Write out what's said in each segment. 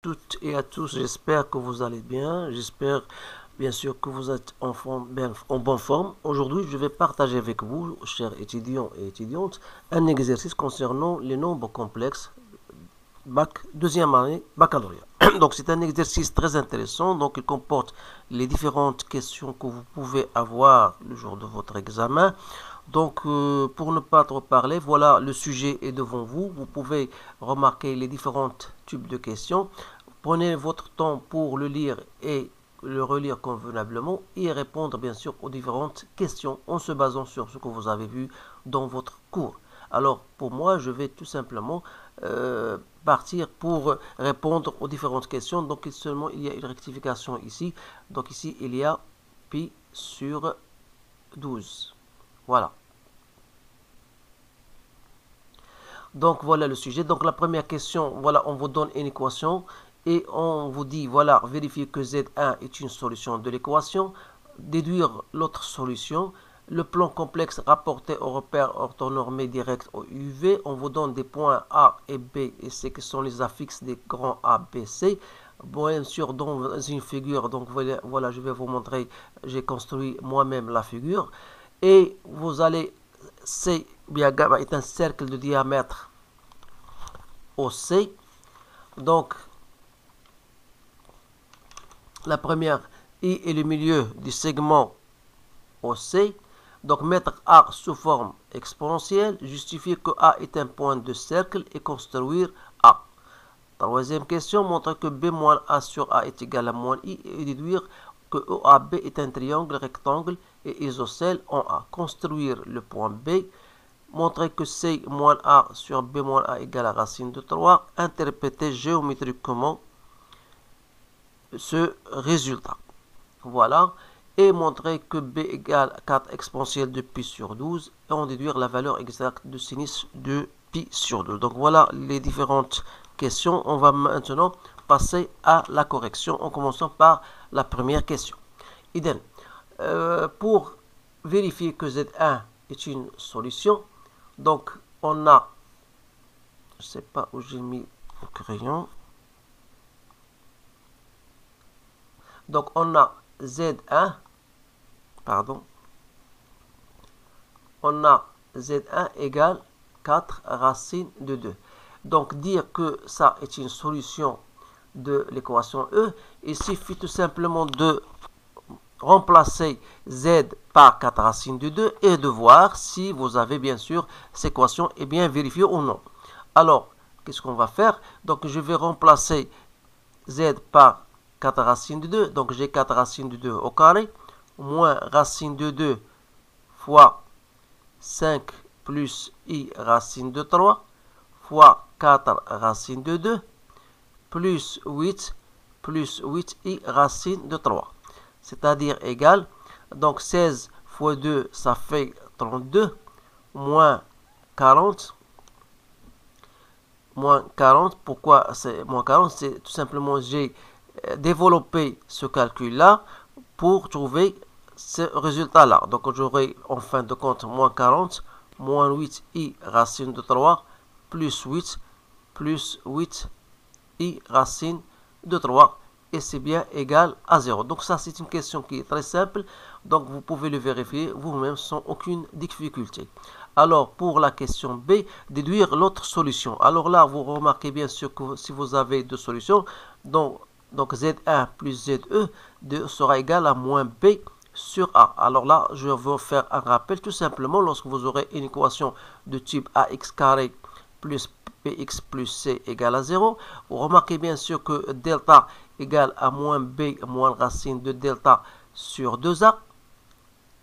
Toutes et à tous, j'espère que vous allez bien, j'espère bien sûr que vous êtes en bonne forme. Aujourd'hui, je vais partager avec vous, chers étudiants et étudiantes, un exercice concernant les nombres complexes, deuxième année, baccalauréat. Donc c'est un exercice très intéressant, donc il comporte les différentes questions que vous pouvez avoir le jour de votre examen. Donc, pour ne pas trop parler, voilà, le sujet est devant vous. Vous pouvez remarquer les différents types de questions. Prenez votre temps pour le lire et le relire convenablement et répondre bien sûr aux différentes questions en se basant sur ce que vous avez vu dans votre cours. Alors, pour moi, je vais tout simplement partir pour répondre aux différentes questions. Donc, seulement, il y a une rectification ici. Donc, ici, il y a pi sur 12. Voilà. Donc voilà le sujet. Donc la première question, voilà, on vous donne une équation et on vous dit, voilà, vérifier que Z1 est une solution de l'équation, déduire l'autre solution, le plan complexe rapporté au repère orthonormé direct au UV, on vous donne des points A et B et C qui sont les affixes des grands A, B, C. Bien sûr, dans une figure, donc voilà, je vais vous montrer, j'ai construit moi-même la figure. Et vous allez, C bien gamma est un cercle de diamètre OC. Donc, la première, I est le milieu du segment OC. Donc, mettre A sous forme exponentielle, justifier que A est un point de cercle et construire A. Troisième question, montrer que B moins A sur A est égal à moins I et déduire que EAB est un triangle rectangle et isocèle en A. Construire le point B. Montrer que C moins A sur B moins A égale à racine de 3. Interpréter géométriquement ce résultat. Voilà. Et montrer que B égale 4 exponentielle de pi sur 12. Et en déduire la valeur exacte de sinus de pi sur 12. Donc voilà les différentes questions. On va maintenant passer à la correction en commençant par la première question. Idem. Pour vérifier que Z1 est une solution, donc on a, je ne sais pas où j'ai mis le crayon, donc on a Z1, pardon, on a Z1 égale 4 racines de 2. Donc dire que ça est une solution de l'équation E, il suffit tout simplement de remplacer Z par 4 racines de 2 et de voir si vous avez bien sûr cette équation est bien vérifiée ou non. Alors, qu'est-ce qu'on va faire? Donc, je vais remplacer Z par 4 racines de 2. Donc, j'ai 4 racines de 2 au carré, moins racine de 2 fois 5 plus I racine de 3 fois 4 racine de 2 plus 8 I racine de 3. C'est-à-dire égal, donc 16 fois 2, ça fait 32, moins 40. Moins 40, pourquoi c'est moins 40? C'est tout simplement, j'ai développé ce calcul-là pour trouver ce résultat-là. Donc j'aurai en fin de compte moins 40, moins 8i racine de 3, plus 8 i racine de 3. Et c'est bien égal à 0. Donc ça, c'est une question qui est très simple. Donc vous pouvez le vérifier vous-même sans aucune difficulté. Alors pour la question B, déduire l'autre solution. Alors là, vous remarquez bien sûr que si vous avez deux solutions, donc Z1 plus ZE sera égal à moins B sur A. Alors là, je vais faire un rappel tout simplement lorsque vous aurez une équation de type AX carré plus BX plus C égale à 0. Vous remarquez bien sûr que delta égale à moins B moins racine de delta sur 2A.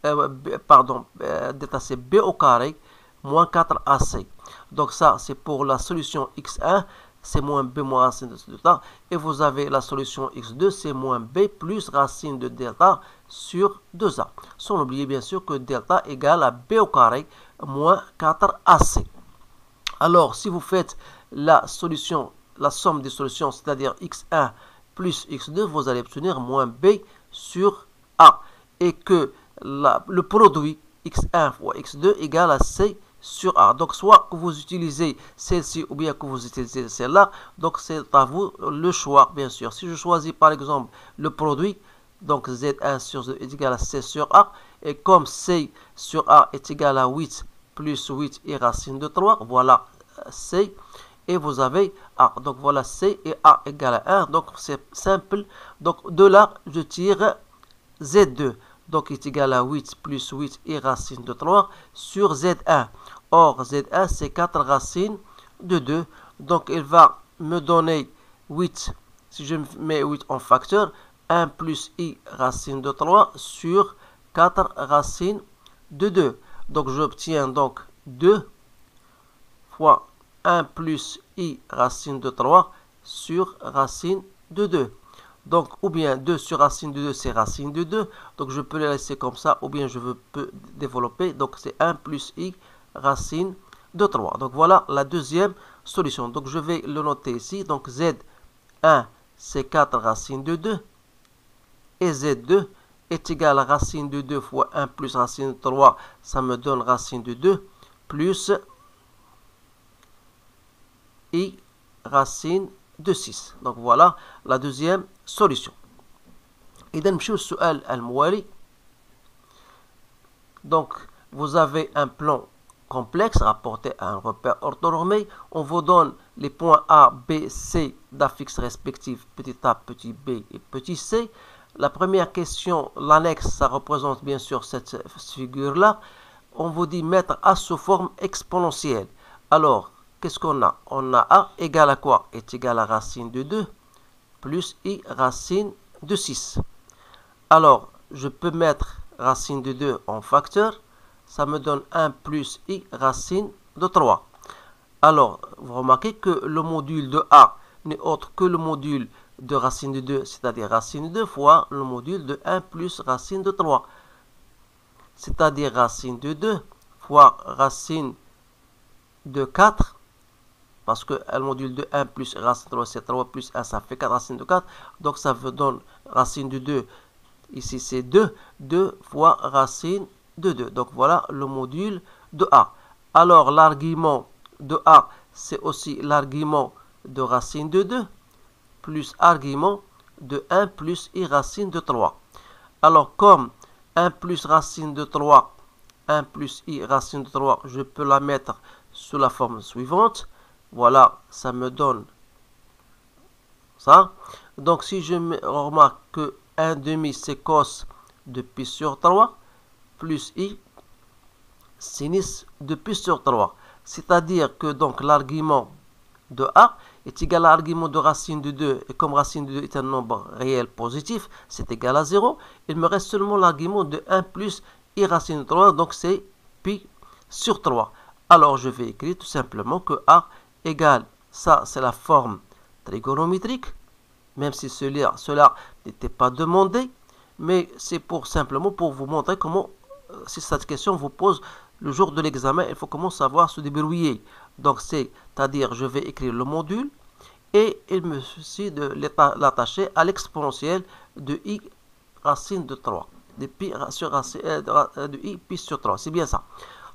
Delta c'est B au carré moins 4AC. Donc ça c'est pour la solution X1, c'est moins B moins racine de delta. Et vous avez la solution X2, c'est moins B plus racine de delta sur 2A. Sans oublier bien sûr que delta égale à B au carré moins 4AC. Alors, si vous faites la solution, la somme des solutions, c'est-à-dire x1 plus x2, vous allez obtenir moins b sur a. Et que le produit x1 fois x2 égale à c sur A. Donc, soit que vous utilisez celle-ci ou bien que vous utilisez celle-là. Donc, c'est à vous le choix, bien sûr. Si je choisis par exemple le produit, donc Z1 sur Z est égal à C sur A. Et comme C sur A est égal à 8 plus 8 et racine de 3, voilà C. Et vous avez A. Donc, voilà C et A égale à 1. Donc, c'est simple. Donc, de là, je tire Z2. Donc, est égal à 8 plus 8 et racine de 3 sur Z1. Or, Z1, c'est 4 racines de 2. Donc, il va me donner 8. Si je mets 8 en facteur, 1 plus I racine de 3 sur 4 racines de 2. Donc, j'obtiens donc 2 fois 1 plus I racine de 3 sur racine de 2. Donc, ou bien 2 sur racine de 2, c'est racine de 2. Donc, je peux les laisser comme ça, ou bien je peux développer. Donc, c'est 1 plus I racine de 3. Donc, voilà la deuxième solution. Donc, je vais le noter ici. Donc, Z1, c'est 4 racine de 2. Et Z2 est égal à racine de 2 fois 1 plus racine de 3. Ça me donne racine de 2 plus I racine de 6. Donc, voilà la deuxième solution. إذا نمشيو للسؤال الموالي. Donc, vous avez un plan complexe rapporté à un repère orthonormé. On vous donne les points A, B, C d'affixes respectifs petit a, petit b et petit c. La première question, l'annexe, ça représente bien sûr cette figure-là. On vous dit mettre A sous forme exponentielle. Alors, qu'est-ce qu'on a? On a A égale à quoi? Est égal à racine de 2 plus I racine de 6. Alors, je peux mettre racine de 2 en facteur. Ça me donne 1 plus I racine de 3. Alors, vous remarquez que le module de A n'est autre que le module de racine de 2, c'est-à-dire racine de 2 fois le module de 1 plus racine de 3. C'est-à-dire racine de 2 fois racine de 4. Parce que le module de 1 plus racine de 3, c'est 3 plus 1, ça fait 4 racines de 4. Donc, ça vous donne racine de 2. Ici, c'est 2. 2 fois racine de 2. Donc, voilà le module de A. Alors, l'argument de A, c'est aussi l'argument de racine de 2 plus argument de 1 plus I racine de 3. Alors, comme 1 plus racine de 3, 1 plus I racine de 3, je peux la mettre sous la forme suivante. Voilà, ça me donne ça. Donc, si je remarque que 1 demi, c'est cos de pi sur 3, plus I, sinus de pi sur 3. C'est-à-dire que donc l'argument de A est égal à l'argument de racine de 2. Et comme racine de 2 est un nombre réel positif, c'est égal à 0. Il me reste seulement l'argument de 1 plus I racine de 3, donc c'est pi sur 3. Alors, je vais écrire tout simplement que A égale, ça c'est la forme trigonométrique, même si cela n'était pas demandé, mais c'est simplement pour vous montrer comment, si cette question vous pose le jour de l'examen, il faut comment savoir se débrouiller. Donc, c'est-à-dire, je vais écrire le module et il me suffit de l'attacher à l'exponentielle de I racine de 3, de pi sur de I pi sur 3. C'est bien ça.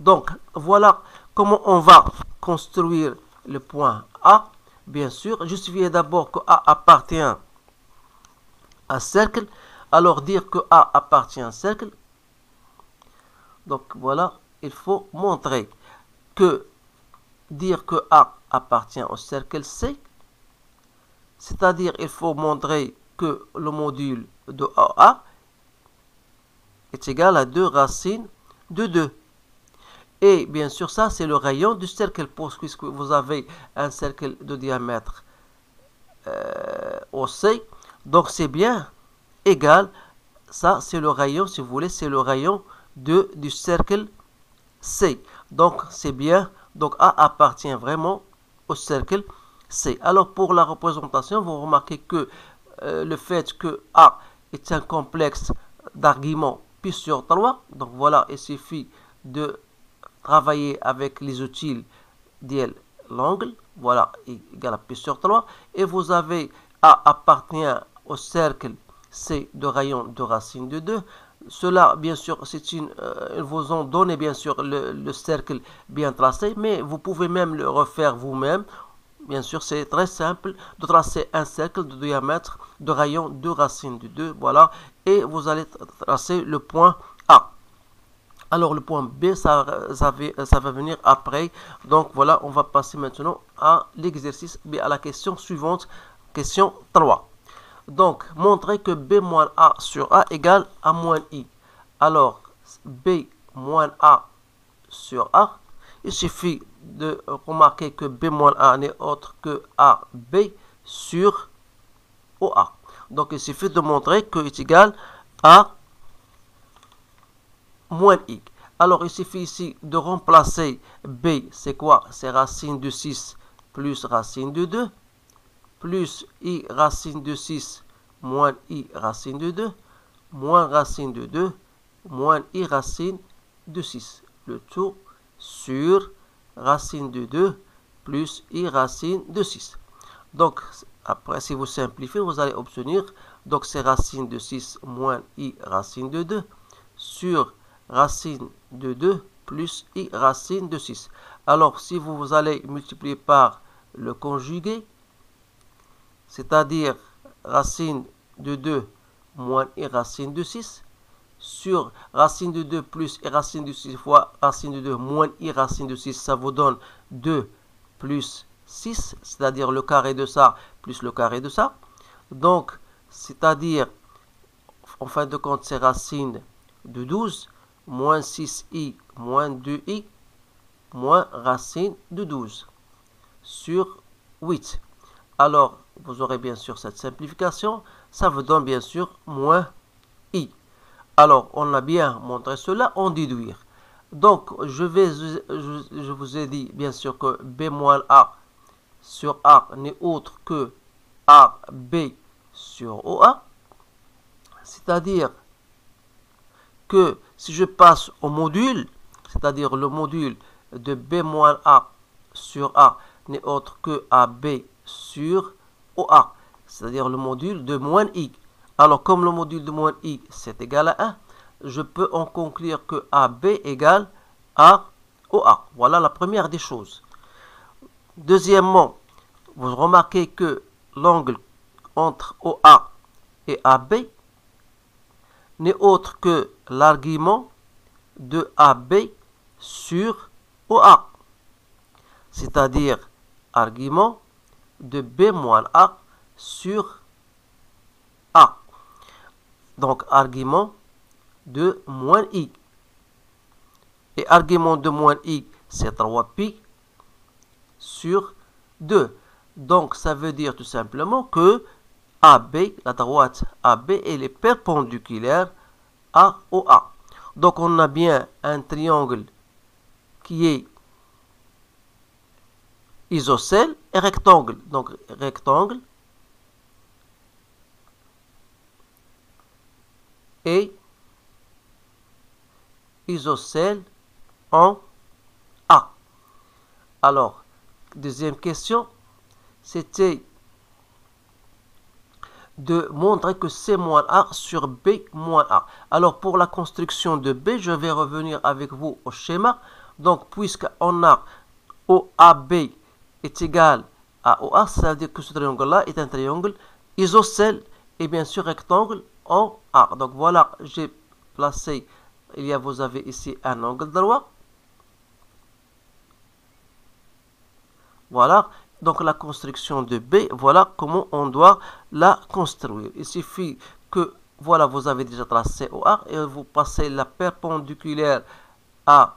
Donc, voilà comment on va construire le point A. Bien sûr, justifier d'abord que A appartient à un cercle. Alors, dire que A appartient à un cercle. Donc, voilà, il faut montrer que dire que A appartient au cercle C, c'est-à-dire il faut montrer que le module de A est égal à 2 racines de 2. Et bien sûr, ça c'est le rayon du cercle, puisque vous avez un cercle de diamètre OC. Donc c'est bien égal, ça c'est le rayon, si vous voulez, c'est le rayon du cercle C. Donc c'est bien, donc A appartient vraiment au cercle C. Alors pour la représentation, vous remarquez que le fait que A est un complexe d'arguments pi sur 3, donc voilà, il suffit de travailler avec les outils d'IL l'angle, voilà, égal à pi sur 3, et vous avez A appartient au cercle C de rayon de racine de 2, Cela, bien sûr, ils vous ont donné, bien sûr, le cercle bien tracé, mais vous pouvez même le refaire vous-même. Bien sûr, c'est très simple de tracer un cercle de diamètre de rayon 2 racines de 2, voilà, et vous allez tracer le point A. Alors le point B, ça va venir après. Donc voilà, on va passer maintenant à l'exercice, à la question suivante, question 3. Donc, montrer que B moins A sur A égale A moins I. Alors, B moins A sur A, il suffit de remarquer que B moins A n'est autre que AB sur OA. Donc, il suffit de montrer que est égal à moins I. Alors, il suffit ici de remplacer B, c'est quoi? C'est racine de 6 plus racine de 2, plus I racine de 6 moins I racine de 2, moins racine de 2, moins I racine de 6. Le tout sur racine de 2 plus I racine de 6. Donc, après, si vous simplifiez, vous allez obtenir, donc c'est racine de 6 moins I racine de 2 sur racine de 2 plus I racine de 6. Alors, si vous allez multiplier par le conjugué, c'est-à-dire racine de 2 moins I racine de 6, sur racine de 2 plus I racine de 6 fois racine de 2 moins I racine de 6, ça vous donne 2 plus 6, c'est-à-dire le carré de ça plus le carré de ça. Donc, c'est-à-dire, en fin de compte, c'est racine de 12 moins 6i moins 2i moins racine de 12 sur 8. Alors, vous aurez bien sûr cette simplification, ça vous donne bien sûr moins i. Alors, on a bien montré cela en déduire. Donc, je vous ai dit bien sûr que B moins A sur A n'est autre que AB sur OA. C'est-à-dire que si je passe au module, c'est-à-dire le module de B moins A sur A n'est autre que AB sur OA, c'est-à-dire le module de moins I. Alors, comme le module de moins I, c'est égal à 1, je peux en conclure que AB égale à OA. Voilà la première des choses. Deuxièmement, vous remarquez que l'angle entre OA et AB n'est autre que l'argument de AB sur OA, c'est-à-dire argument de B moins A sur A. Donc, argument de moins I. Et argument de moins I, c'est 3pi sur 2. Donc, ça veut dire tout simplement que AB, la droite AB, elle est perpendiculaire à OA. Donc, on a bien un triangle qui est isocèle et rectangle. Donc, rectangle et isocèle en A. Alors, deuxième question, c'était de montrer que C moins A sur B moins A. Alors, pour la construction de B, je vais revenir avec vous au schéma. Donc, puisqu'on a OAB est égal à OA, ça veut dire que ce triangle-là est un triangle isocèle et bien sûr rectangle en A. Donc, voilà, j'ai placé, vous avez ici un angle droit. Voilà. Donc la construction de B, voilà comment on doit la construire. Il suffit que, voilà, vous avez déjà tracé OA et vous passez la perpendiculaire à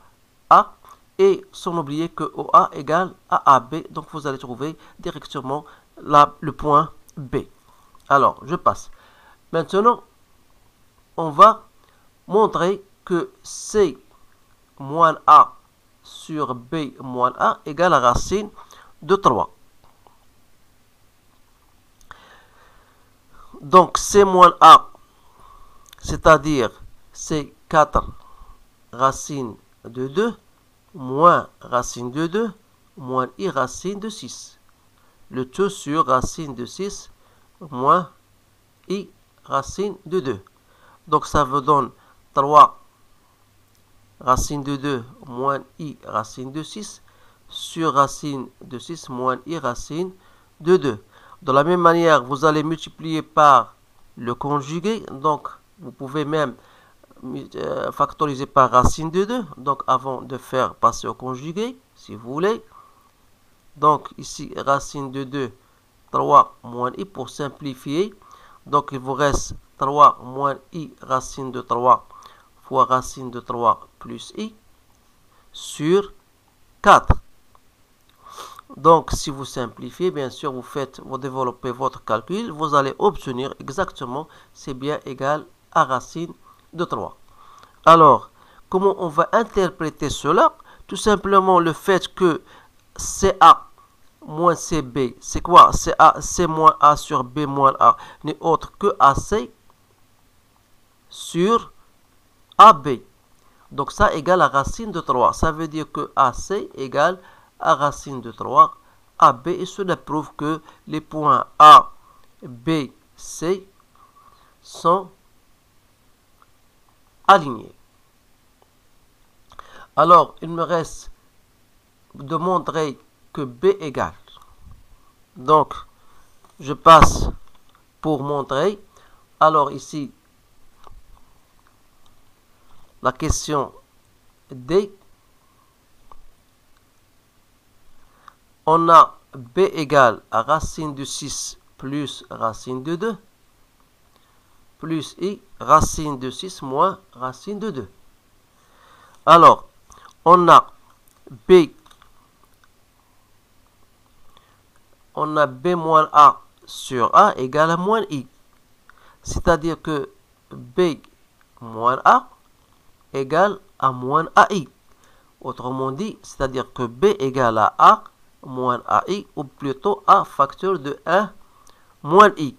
A et sans oublier que OA égale à AB. Donc vous allez trouver directement le point B. Alors, je passe. Maintenant, on va montrer que C moins A sur B moins A égale à racine de 3. Donc, C moins A, c'est-à-dire c'est 4 racine de 2, moins racine de 2, moins I racine de 6. Le tout sur racine de 6, moins I racine de 2. Donc, ça vous donne 3 racine de 2 moins I racine de 6 sur racine de 6 moins I racine de 2. De la même manière, vous allez multiplier par le conjugué. Donc, vous pouvez même factoriser par racine de 2. Donc, avant de faire passer au conjugué, si vous voulez. Donc, ici, racine de 2, 3 moins I pour simplifier. Donc, il vous reste 3 moins I racine de 3 fois racine de 3 plus I sur 4. Donc, si vous simplifiez, bien sûr, vous développez votre calcul, vous allez obtenir exactement, c'est bien égal à racine de 3. Alors, comment on va interpréter cela? Tout simplement le fait que CA moins CB, c'est quoi? C moins A sur B moins A n'est autre que AC sur AB. Donc, ça égale à racine de 3. Ça veut dire que AC égale à racine de 3 AB, et cela prouve que les points A, B, C sont alignés. Alors, il me reste de montrer que B égale. Donc, je passe pour montrer. Alors ici, la question D. On a B égale à racine de 6 plus racine de 2 plus I racine de 6 moins racine de 2. Alors, on a B moins A sur A égale à moins I. C'est-à-dire que B moins A égale à moins AI. Autrement dit, c'est-à-dire que B égale à A moins AI, ou plutôt A facteur de 1 moins I.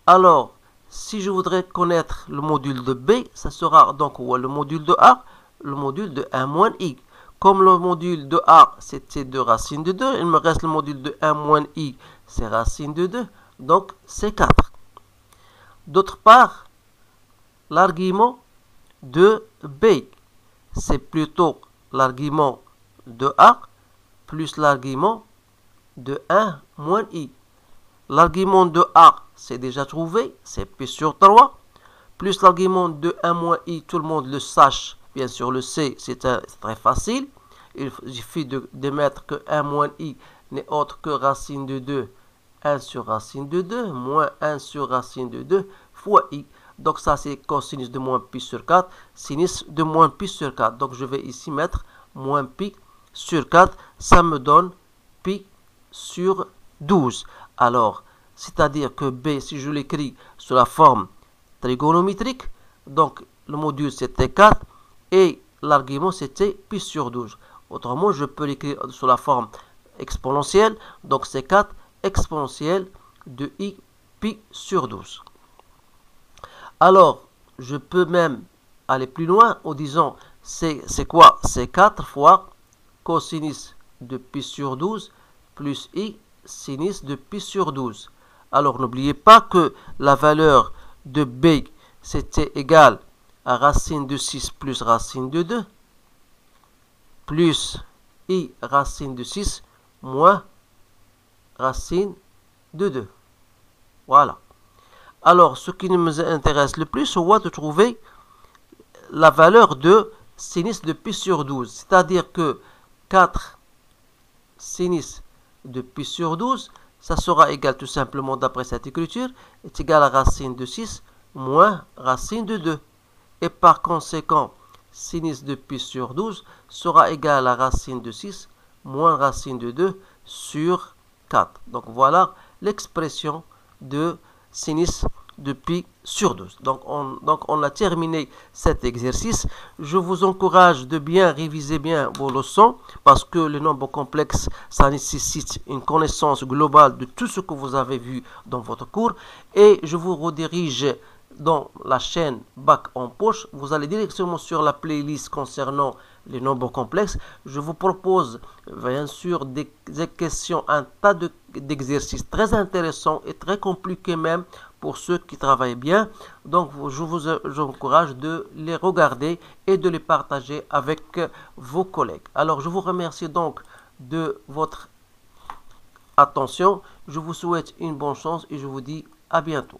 Alors, si je voudrais connaître le module de B, ça sera donc le module de A, le module de 1 moins I. Comme le module de A, c'était 2 racine de 2, il me reste le module de 1 moins I, c'est racine de 2, donc c'est 4. D'autre part, l'argument de B, c'est plutôt l'argument de A plus l'argument de 1 moins I. L'argument de A, c'est déjà trouvé, c'est P sur 3, plus l'argument de 1 moins I, tout le monde le sache, bien sûr le sait, c'est très facile. Il suffit de mettre que 1 moins I n'est autre que racine de 2, 1 sur racine de 2, moins 1 sur racine de 2, fois I. Donc ça c'est cosinus de moins pi sur 4, sinus de moins pi sur 4. Donc je vais ici mettre moins pi sur 4, ça me donne pi sur 12. Alors, c'est-à-dire que B, si je l'écris sous la forme trigonométrique, donc le module c'était 4 et l'argument c'était pi sur 12. Autrement, je peux l'écrire sous la forme exponentielle, donc c'est 4 exponentielle de I pi sur 12. Alors, je peux même aller plus loin en disant, c'est quoi? C'est 4 fois cosinus de pi sur 12 plus I sinus de pi sur 12. Alors, n'oubliez pas que la valeur de B, c'était égal à racine de 6 plus racine de 2, plus I racine de 6 moins racine de 2. Voilà. Alors, ce qui nous intéresse le plus, on va trouver la valeur de sinus de pi sur 12. C'est-à-dire que 4 sinus de pi sur 12, ça sera égal tout simplement, d'après cette écriture, est égal à racine de 6 moins racine de 2. Et par conséquent, sinus de pi sur 12 sera égal à racine de 6 moins racine de 2 sur 4. Donc voilà l'expression de sinus de pi sur 12. Donc on a terminé cet exercice. Je vous encourage de bien réviser bien vos leçons parce que le nombre complexe, ça nécessite une connaissance globale de tout ce que vous avez vu dans votre cours. Et je vous redirige dans la chaîne Bac en poche. Vous allez directement sur la playlist concernant les nombres complexes. Je vous propose bien sûr des questions, un tas d'exercices très intéressants et très compliqués même pour ceux qui travaillent bien. Donc, je vous encourage de les regarder et de les partager avec vos collègues. Alors, je vous remercie donc de votre attention. Je vous souhaite une bonne chance et je vous dis à bientôt.